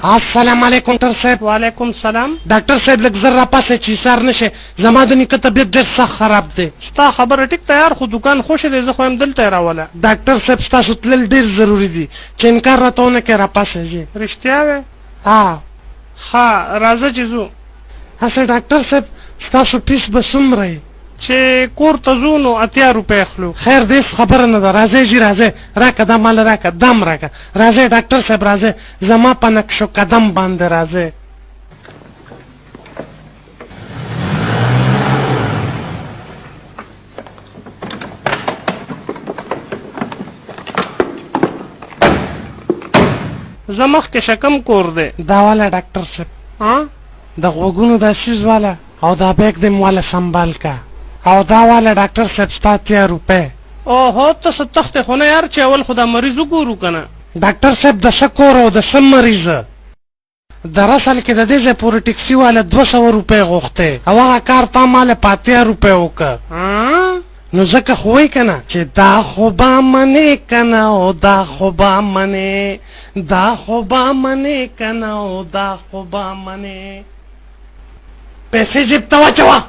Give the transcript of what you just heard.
السلام علیکم ډاکټر صاحب. وعلیکم السلام. ډاکټر صاحب لږ زر راپاسه چې سار نشه، زما د نیکه طبیعت ډېر سخت خراب دی. ستا خبره ټیک تیار، خو دکان خوښ دی، زه خو یم دلته راوله. ډاکټر صاحب ستاسو تلل ډېر ضروري دي، چې انکار راته ونه کړې راپاسه ځي. رښتیا وې؟ ها راځه چې ځو. هسه ډاکټر صاحب ستاسو فیس به څومره وي؟ چې کور ته ځو نو 80 روپۍ اخلو. خیر دې خبره نه ده، راځئ جي راځئ، راکه دا مال راکه، دم راکه، راځئ ډاکټر صاحب راځئ، زما په نقش و قدم باندې راځئ. زه مخکې شکم کور دی. دا والا ډاکټر صاحب د غوږونو دا سیز والا او دا بیگ دم والا سنبال کا، او دا والا ډاکټر صاحب ستا 80 روپۍ. اوهو ته څه تختې خو نه یار، چې اول خو دا مریض وګورو که نه. ډاکټر صاحب د څه کور او د څه مریضه در اصل کې د دې ځای پورې ټکسي والا 200 روپۍ غوښتې، او هغه کار تا ماله په 80 روپۍ وکړه. نو ځکه خو وایي که نه چې دا خو به منې که نه او دا خو به منې، دا خو به منې که نه او دا خو به منې. پیسې جیب ته واچوه.